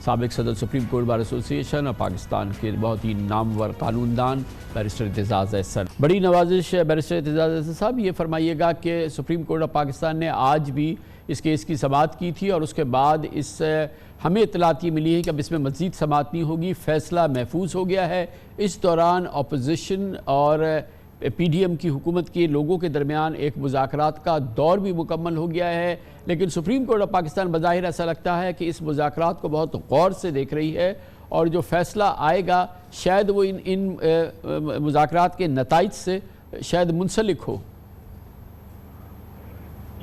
साबिक सदर supreme court bar association और पाकिस्तान के बहुत ही नामवर कानूनदान बैरिस्टर इत्तेज़ाज़ अहसन। बड़ी नवाजिश बैरिस्टर इत्तेज़ाज़ अहसन साहब, ये फरमाइएगा कि सुप्रीम कोर्ट ऑफ पाकिस्तान ने आज भी इस केस की समाअत की थी और उसके बाद इस हमें इत्तलात ये मिली है कि अब इसमें मज़ीद समाअत नहीं होगी, फ़ैसला महफूज हो गया है। इस दौरान अपोजिशन और PDM की हुकूमत के लोगों के दरमियान एक मुज़ाकरात का दौर भी मुकम्मल हो गया है, लेकिन सुप्रीम कोर्ट ऑफ पाकिस्तान बज़ाहिर ऐसा लगता है कि इस मुज़ाकरात को बहुत गौर से देख रही है और जो फ़ैसला आएगा शायद वो इन मुज़ाकरात के नताइज से शायद मुंसलिक हो।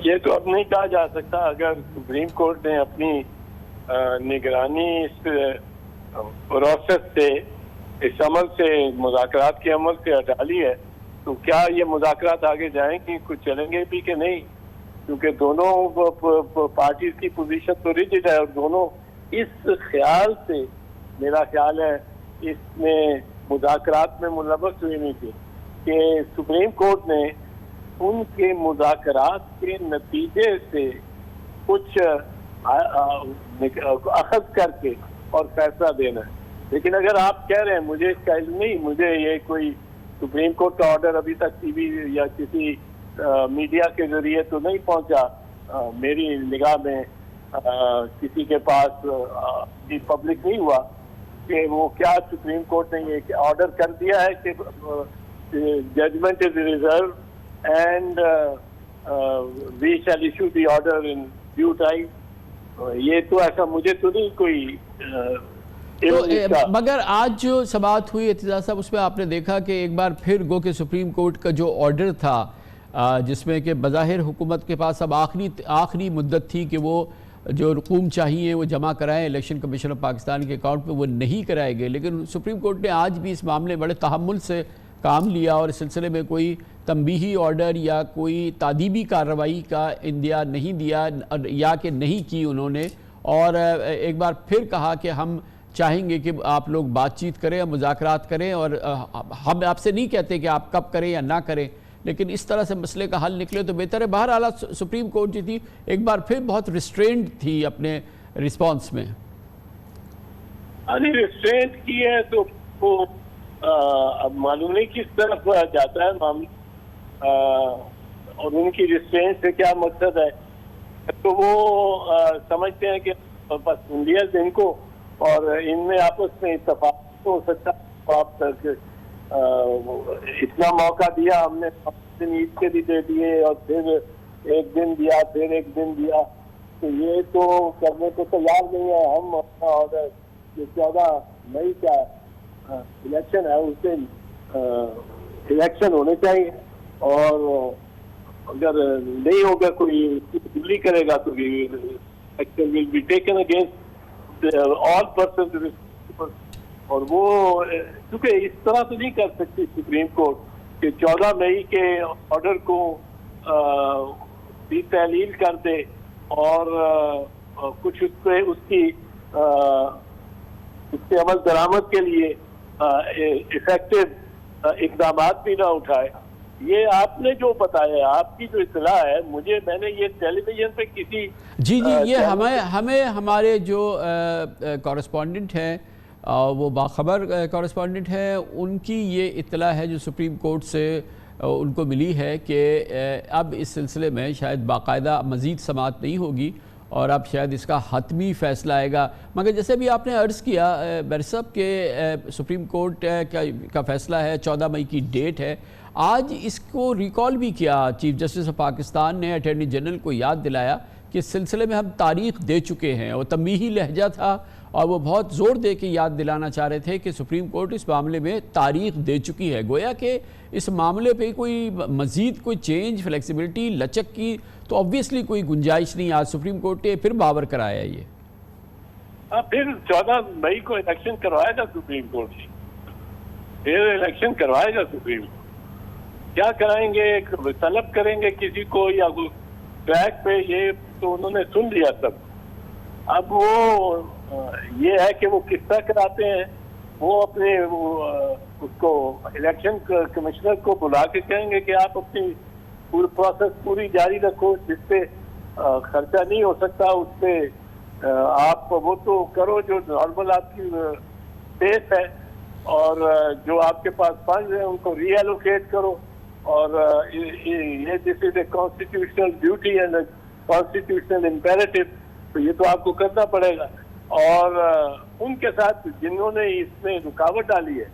ये तो अब नहीं कहा जा सकता। अगर सुप्रीम कोर्ट ने अपनी निगरानी इस प्रोसेस से, इस अमल से, मुज़ाकरात के अमल से हटा ली है, तो क्या ये मुज़ाकरात आगे जाएंगे, कुछ चलेंगे भी कि नहीं? क्योंकि दोनों पार्टीज की पोजीशन तो रिजिड है और दोनों इस ख्याल से, मेरा ख्याल है, इसमें मुज़ाकरात में मुलव्वस हुई नहीं थी कि सुप्रीम कोर्ट ने उनके मुज़ाकरात के नतीजे से कुछ अखज़ करके और फैसला देना है। लेकिन अगर आप कह रहे हैं मुझे इसका इल्म नहीं, मुझे ये कोई सुप्रीम कोर्ट का ऑर्डर अभी तक टीवी या किसी मीडिया के जरिए तो नहीं पहुंचा, मेरी निगाह में किसी के पास पब्लिक नहीं हुआ कि वो क्या सुप्रीम कोर्ट ने ये ऑर्डर कर दिया है कि judgement is reserve and we shall issue the order in due time. ये तो ऐसा मुझे तो नहीं कोई तो मगर आज जो समाअत हुई इत्तेज़ाज़ साहब, उसमें आपने देखा कि एक बार फिर गो के सुप्रीम कोर्ट का जो ऑर्डर था जिसमें कि बज़ाहिर हुकूमत के पास अब आखिरी मुद्दत थी कि वो जो रकूम चाहिए वो जमा कराएं इलेक्शन कमीशन ऑफ पाकिस्तान के अकाउंट पे, वो नहीं कराए गए। लेकिन सुप्रीम कोर्ट ने आज भी इस मामले बड़े तहम्मुल से काम लिया और इस सिलसिले में कोई तंबीही ऑर्डर या कोई तादीबी कार्रवाई का इंदिया नहीं दिया या कि नहीं की उन्होंने, और एक बार फिर कहा कि हम चाहेंगे कि आप लोग बातचीत करें, मुज़ाकरात करें, और हम आपसे नहीं कहते कि आप कब करें या ना करें, लेकिन इस तरह से मसले का हल निकले तो बेहतर है। बहरहाल सुप्रीम कोर्ट जो थी एक बार फिर बहुत रिस्ट्रेंड थी अपने रिस्पांस में। अरे रिस्ट्रेंट की है तो वो अब मालूम नहीं किस तरफ जाता है मामला और उनकी रिस्ट्रेंट से क्या मकसद है। तो वो समझते हैं कि बस सुन लिया इनको और इनमें आपस में इत्तेफाक हो सकता है। आप तक इतना मौका दिया हमने, ईद के भी दे दिए और फिर एक दिन दिया, फिर एक दिन दिया, तो ये तो करने को तैयार नहीं है। हम अपना ऑर्डर जो 14 मई का इलेक्शन है उस दिन इलेक्शन होने चाहिए, और अगर नहीं होगा कोई तब्दीली करेगा तो action will be taken against all person. और वो क्योंकि इस तरह तो नहीं कर सकती सुप्रीम कोर्ट कि 14 मई के ऑर्डर को भी तहलील कर दे और कुछ उसकी उसके अमल दरामद के लिए इफेक्टिव इकदाम भी ना उठाए। ये आपने जो बताया, आपकी जो इत्तला है, मैंने ये टेलीविजन पे किसी ये हमें हमारे जो कॉरेस्पॉन्डेंट हैं वो बाखबर कॉरेस्पॉन्डेंट हैं, उनकी ये इत्तला है जो सुप्रीम कोर्ट से उनको मिली है कि अब इस सिलसिले में शायद बाकायदा मज़ीद समाअत नहीं होगी और अब शायद इसका हतमी फ़ैसला आएगा। मगर जैसे भी आपने अर्ज़ किया बैरिस्टर साहब के सुप्रीम कोर्ट का फ़ैसला है, 14 मई की डेट है। आज इसको रिकॉल भी किया चीफ जस्टिस ऑफ पाकिस्तान ने, अटॉर्नी जनरल को याद दिलाया कि इस सिलसिले में हम तारीख़ दे चुके हैं। वो तंबीही लहजा था और वो बहुत ज़ोर दे के याद दिलाना चाह रहे थे कि सुप्रीम कोर्ट इस मामले में तारीख़ दे चुकी है। गोया कि इस मामले पे कोई मज़ीद कोई चेंज, फ्लेक्सिबिलिटी, लचक की तो ऑब्वियसली कोई गुंजाइश नहीं। आज सुप्रीम कोर्ट ने फिर बावर कराया ये। फिर 14 मई को इलेक्शन करवाएगा सुप्रीम कोर्ट, फिर इलेक्शन करवाएगा सुप्रीम कोर्ट। क्या कराएंगे, तलब करेंगे किसी को या ट्रैक पे, ये तो उन्होंने सुन लिया सब। अब वो ये है कि वो किस्सा कराते हैं, वो अपने उसको इलेक्शन कमिश्नर को बुला के कहेंगे कि आप अपनी पूरी प्रोसेस पूरी जारी रखो, जिसपे खर्चा नहीं हो सकता उस पर आप वो तो करो जो नॉर्मल आपकी स्पेस है, और जो आपके पास फंड है उनको रीएलोकेट करो, और ये this is a constitutional duty and constitutional imperative, तो ये तो आपको करना पड़ेगा। और उनके साथ जिन्होंने इसमें रुकावट डाली है,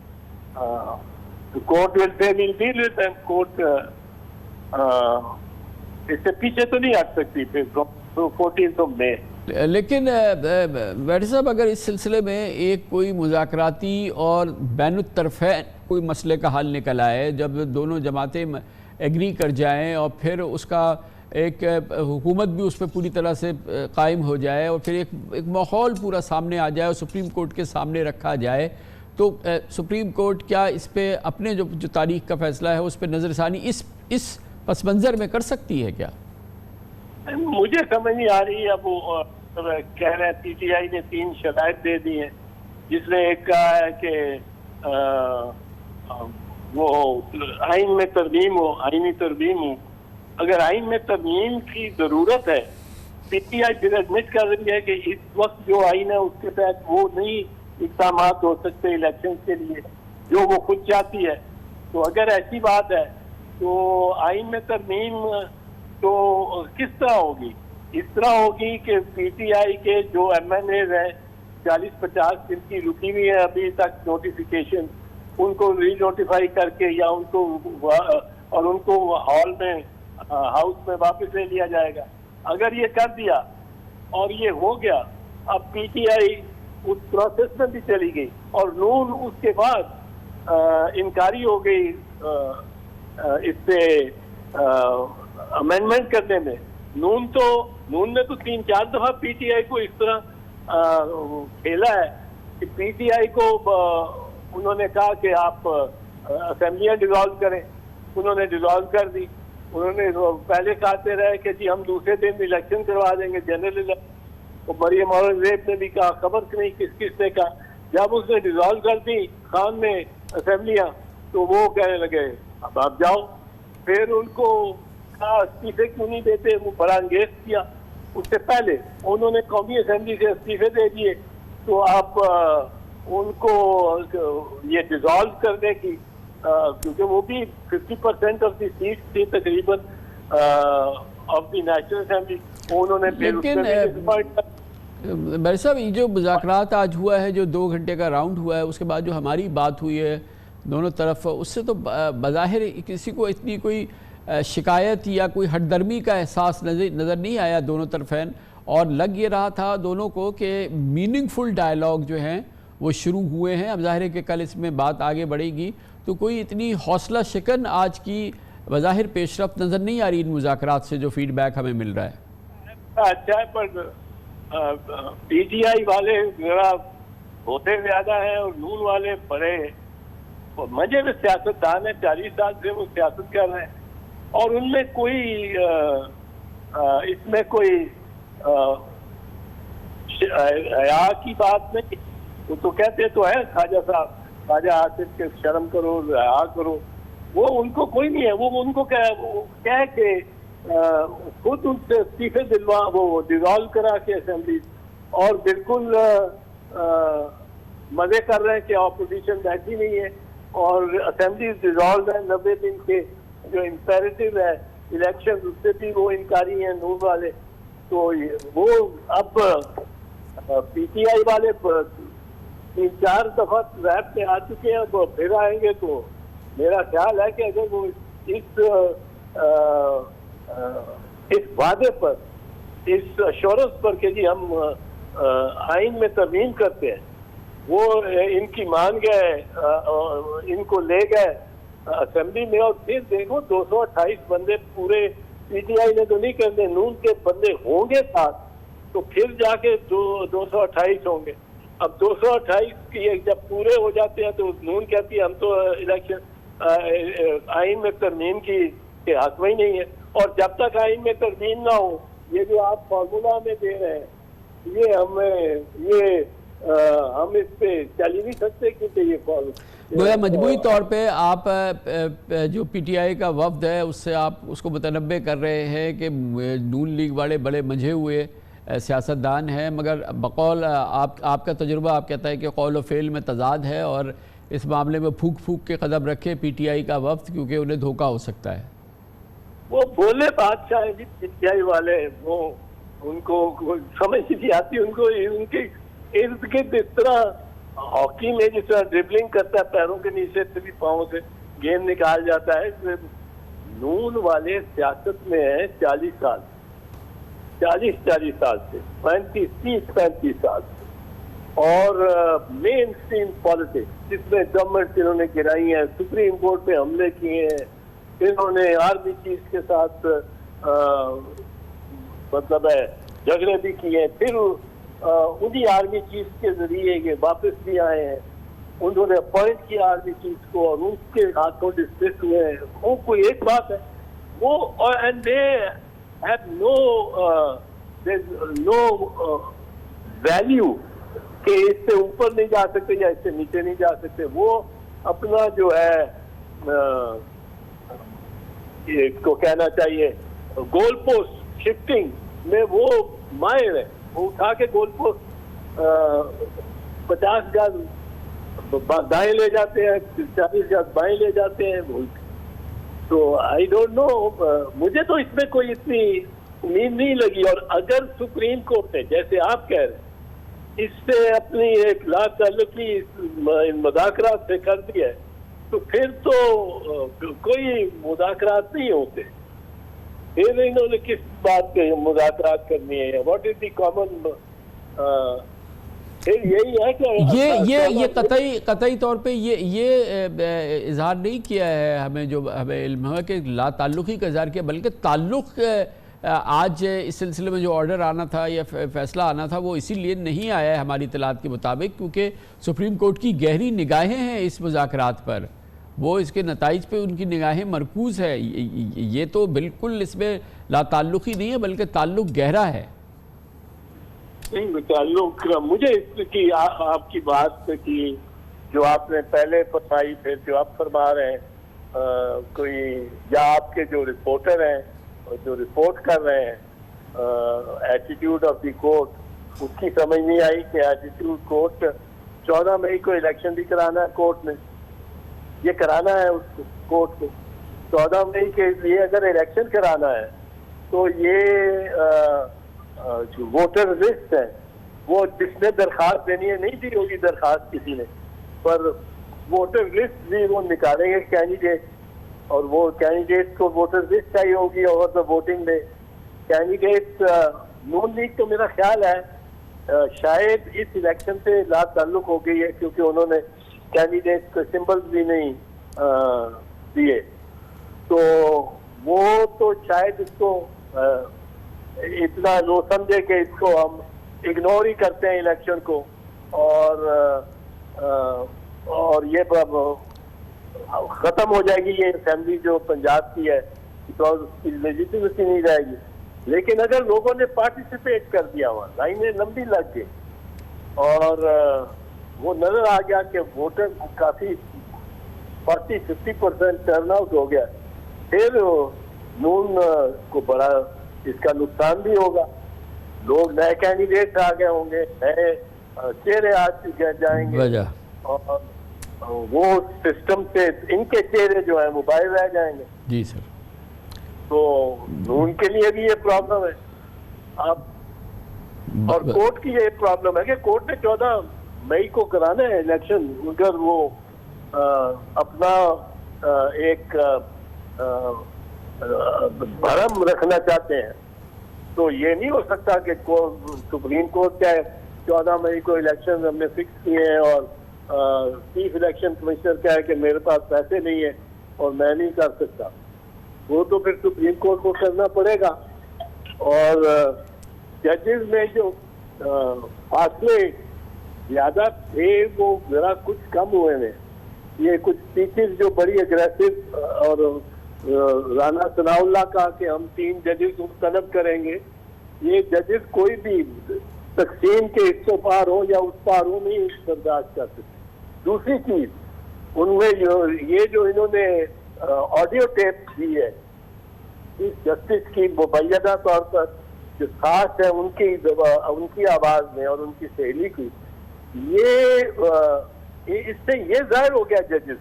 court will pay will deal with them, court इससे पीछे तो नहीं हट सकती फिर 14 मई। लेकिन बैठे साहब, अगर इस सिलसिले में एक कोई मुज़ाकराती और बैनुत्तरफ़ैन कोई मसले का हल निकल आए, जब दोनों जमातें एग्री कर जाएं और फिर उसका एक हुकूमत भी उस पर पूरी तरह से कायम हो जाए और फिर एक माहौल पूरा सामने आ जाए और सुप्रीम कोर्ट के सामने रखा जाए, तो सुप्रीम कोर्ट क्या इस पे अपने जो तारीख का फैसला है उस पर नज़रसानी इस पस मंज़र में कर सकती है क्या? मुझे समझ नहीं आ रही। अब वो कह रहे हैं पीटीआई ने 3 शराइत दे दी हैं, जिसमें एक कहा है कि वो आइन में तरमीम हो, आइनी तरमीम हो। अगर आइन में तरमीम की जरूरत है, पीटीआई फिर एडमिट कर रही है कि इस वक्त जो आइन है उसके तहत वो नहीं इक़दाम हो सकते इलेक्शन के लिए जो वो खुद चाहती है। तो अगर ऐसी बात है तो आइन में तरमीम तो किस तरह होगी? इस तरह होगी कि पीटीआई के जो एमएनए हैं 40-50 दिन की रुकी हुई है अभी तक नोटिफिकेशन, उनको री नोटिफाई करके या उनको हॉल में हाउस में वापस ले लिया जाएगा। अगर ये कर दिया और ये हो गया, अब पीटीआई उस प्रोसेस में भी चली गई और नून उसके बाद इनकारी हो गई इससे अमेंडमेंट करने में। नून ने तो 3-4 दफा पीटीआई को इस तरह खेला है कि पीटीआई को उन्होंने कहा कि आप असेंबलियां डिसॉल्व करें, उन्होंने डिसॉल्व कर दी। उन्होंने पहले कहते रहे कि जी हम दूसरे दिन इलेक्शन करवा देंगे, जनरल इलेक्शन। तो मरियम औरंगजेब ने भी कहा, खबर नहीं किसने कहा। जब उसने डिसॉल्व कर दी खान ने असेंबलियां, तो वो कहने लगे अब आप जाओ। फिर उनको कहा इस्तीफे क्यों नहीं देते, वो बड़ा अंगेज किया। उससे पहले उन्होंने कौमी असेंबली से इस्तीफे दे दिए। तो आप उनको ये डिसॉल्व करने की, क्योंकि वो भी 50% ऑफ द सीट थी तकरीबन ऑफ द नेशनल असेंबली, उन्होंने भाई साहब ये जो मुज़ाकरात आज हुआ है, जो 2 घंटे का राउंड हुआ है, उसके बाद जो हमारी बात हुई है दोनों तरफ, उससे तो बज़ाहिर किसी को इतनी कोई शिकायत या कोई हटदर्मी का एहसास नज़र नहीं आया दोनों तरफैन, और लग ये रहा था दोनों को कि मीनिंगफुल डायलॉग जो हैं वो शुरू हुए हैं। अब ज़ाहिर है कि कल इसमें बात आगे बढ़ेगी, तो कोई इतनी हौसला शिकन आज की बज़ाहिर पेशरफ्त नज़र नहीं आ रही इन मुज़ाकरात से, जो फीडबैक हमें मिल रहा है। अच्छा, पर पीटीआई वाले जरा होते ज़्यादा हैं और नून वाले बड़े मजे में सियासतदान है। 40 साल से वो सियासत कर रहे हैं और उनमें कोई इसमें कोई हया की बात नहीं। वो तो कहते तो है ख्वाजा साहब, ख्वाजा आसिफ के शर्म करो, हया करो, वो उनको कोई नहीं है। वो उनको कह के खुद उनसे इस्तीफे दिलवा, वो डिसॉल्व करा के असेंबली, और बिल्कुल मजे कर रहे हैं कि ऑपोजिशन बैठी नहीं है और असेंबली डिसॉल्व है। 90 दिन के जो इम्पेरेटिव है इलेक्शन, उससे भी वो इनकारी हैं नून वाले। तो वो अब पीटीआई वाले 3-4 दफा रैप में आ चुके हैं, तो फिर आएंगे। तो मेरा ख्याल है कि अगर वो इस वादे पर, इस अश्योरेंस पर कि जी हम आइन में तरमीम करते हैं, वो इनकी मान गए, इनको ले गए असेंबली में, और फिर देखो 228 बंदे पूरे पीटीआई ने तो नहीं करते, नून के बंदे होंगे साथ, तो फिर जाके 228 होंगे। अब 228 की जब पूरे हो जाते हैं तो नून कहती है हम तो इलेक्शन आइन में तरमीम की के हक में ही नहीं है। और जब तक आइन में तरमीम ना हो, ये जो आप फार्मूला में दे रहे हैं, ये हम इस पे चल ही नहीं सकते, क्योंकि ये गोया मजबूरी तौर पे आप जो पीटीआई का वफ्द है उससे आप उसको मुतनब्बे कर रहे हैं कि नून लीग वाले बड़े मंझे हुए सियासतदान है, मगर बकौल आपका तजुर्बा आप कहता है कि कौल व फ़ेल में तज़ाद है और इस मामले में फूक फूक के कदम रखे PTI का वफ्द, क्योंकि उन्हें धोखा हो सकता है। वो बोले बादशाह है जी PTI वाले, वो उनको समझ नहीं आती, उनको उनके इर्द गिर्द इस तरह हॉकी में जिस तरह ड्रिबलिंग करता है पैरों के नीचे से भी पाँव से गेंद निकाल जाता है। नून वाले सियासत में है 40 साल, 40 साल से 35 साल से, और मेन स्ट्रीम पॉलिटिक्स जिसमें गवर्नमेंट इन्होंने गिराई है, सुप्रीम कोर्ट पे हमले किए हैं, इन्होंने आर्मी चीफ के साथ मतलब है झगड़े भी किए हैं, फिर उन्हीं आर्मी चीफ के जरिए ये वापस भी आए हैं, उन्होंने अपॉइंट किया आर्मी चीफ को और उसके हाथों डिस्मिस हुए हैं। वो कोई एक बात है वो, और and they have no value कि इससे ऊपर नहीं जा सकते या इससे नीचे नहीं जा सकते। वो अपना जो है इसको कहना चाहिए गोल पोस्ट शिफ्टिंग में वो माहिर है। वो उठा के गोल पोस्ट 50 गज दाएं ले जाते हैं, 40 गज बाएं ले जाते हैं। तो आई डोंट नो, मुझे तो इसमें कोई इतनी उम्मीद नहीं लगी। और अगर सुप्रीम कोर्ट ने, जैसे आप कह रहे हैं, इससे अपनी एक लाख ताल्लुकी मुज़ाकरात से कर दिया है, तो फिर तो कोई मुज़ाकरात नहीं होते। फिर इन्होंने किस बात के मुज़ाकरात करनी है? What is the common? फिर यही है कि ये कतई तौर पे ये इजहार नहीं किया है हमें, जो हमें इल्म है कि ला ताल्लुकी का इजहार किया, बल्कि ताल्लुक आज इस सिलसिले में जो ऑर्डर आना था या फैसला आना था वो इसीलिए नहीं आया है हमारी इत्तलात के मुताबिक, क्योंकि सुप्रीम कोर्ट की गहरी निगाहें हैं इस मुज़ाकरात पर, वो इसके नताइज पे उनकी निगाहें मरकूज़ है। ये तो बिल्कुल इसमें ला ताल्लुकी नहीं है, बल्कि ताल्लुक गहरा है। नहीं, ताल्लुक मुझे इसकी आपकी बात की जो आपने पहले फरमाई, फिर जो आप फरमा रहे हैं, कोई या आपके जो रिपोर्टर हैं जो रिपोर्ट कर रहे हैं एटीट्यूड ऑफ द कोर्ट, उसकी समझ नहीं आई कि एटीट्यूड कोर्ट 14 मई को इलेक्शन भी कराना है कोर्ट ने, ये कराना है उसको कोर्ट को 14 मई के लिए अगर इलेक्शन कराना है तो ये जो वोटर लिस्ट है वो जिसने दरखास्त देनी है, नहीं दी होगी दरखास्त किसी ने, पर वोटर लिस्ट भी वो निकालेंगे कैंडिडेट, और वो कैंडिडेट को वोटर लिस्ट चाहिए होगी over the voting day. Candidate Noon league तो मेरा ख्याल है शायद इस इलेक्शन से ला ताल्लुक हो गई है, क्योंकि उन्होंने कैंडिडेट को सिंबल्स भी नहीं दिए, तो वो तो शायद इसको इतना लो समझे कि इसको हम इग्नोर ही करते हैं इलेक्शन को, और ये खत्म हो जाएगी ये असेंबली जो पंजाब की है, बिकॉज उसकी लेजिटिमेसी नहीं रहेगी। लेकिन अगर लोगों ने पार्टिसिपेट कर दिया हुआ, लाइनें लंबी लग गई और वो नजर आ गया कि वोटर काफी 40-50% टर्नआउट हो गया, फिर नून को बड़ा इसका नुकसान भी होगा। लोग नए कैंडिडेट आ गए होंगे, नए चेहरे आ जाएंगे और वो सिस्टम से इनके चेहरे जो है मोबाइल रह जाएंगे। जी सर, तो उनके लिए भी ये प्रॉब्लम है। अब और कोर्ट की ये प्रॉब्लम है कि कोर्ट ने 14 मई को कराना है इलेक्शन, अगर वो अपना एक भरम रखना चाहते हैं तो ये नहीं हो सकता कि सुप्रीम कोर्ट चाहे 14 मई को इलेक्शन हमने फिक्स किए हैं और चीफ इलेक्शन कमिश्नर क्या है कि मेरे पास पैसे नहीं है और मैं नहीं कर सकता। वो तो फिर सुप्रीम कोर्ट को करना पड़ेगा। और जजेस में जो फासले ज्यादा थे वो जरा कुछ कम हुए हैं। ये कुछ स्पीचेस जो बड़ी अग्रेसिव और राना सनाउल्लाह का कि हम 3 जजेस मुस्तलब करेंगे, ये जजेस कोई भी तकसीम के इस पार हो या उस पार हो नहीं बर्दाश्त कर सकते। दूसरी चीज, उनमें ये जो इन्होंने ऑडियो टेप दी है इस जस्टिस की मुबैना तौर पर जो खास है उनकी आवाज में और उनकी शैली की, इससे ये जाहिर हो गया जजेस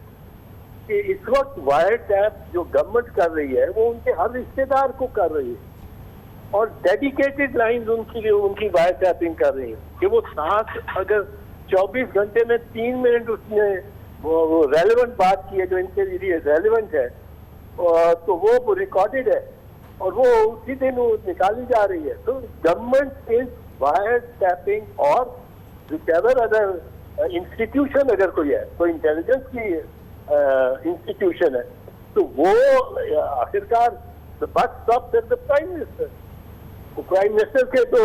कि इस वक्त वायर टैप जो गवर्नमेंट कर रही है वो उनके हर रिश्तेदार को कर रही है, और डेडिकेटेड लाइंस उनके लिए उनकी वायर टैपिंग कर रही है कि वो साथ अगर 24 घंटे में 3 मिनट उसने वो रेलेवेंट बात की है जो इनके लिए रेलेवेंट है, तो वो रिकॉर्डेड है और वो उसी दिन वो निकाली जा रही है। तो गवर्नमेंट इज वायर टैपिंग, और whichever अदर इंस्टीट्यूशन अगर कोई है, कोई इंटेलिजेंस की इंस्टीट्यूशन है, तो वो आखिरकार bus stop the prime minister, prime minister के तो।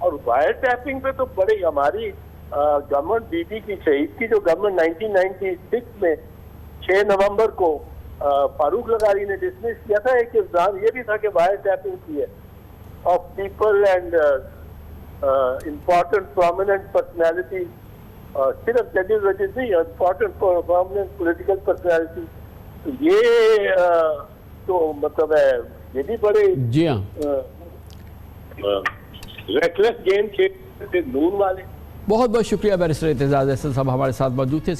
और वायर टैपिंग पे तो बड़े हमारी गवर्नमेंट बीबी की शहीद की जो गवर्नमेंट 1996 में 6 नवंबर को फारूक लगारी ने डिसमिस किया था, एक इल्जाम ये भी था कि वायर टैपिंग की है of people and important prominent personality, सिर्फ जजेस वजेस नहीं, इम्पोर्टेंट प्रोमिनेंट पोलिटिकल पर्सनैलिटी। तो ये तो मतलब है ये भी बड़े जी हाँ रेकलेस गेम खेलते नून वाले। बहुत बहुत शुक्रिया बैरिस्टर एतजाज अहसन साहब हमारे साथ मौजूद थे।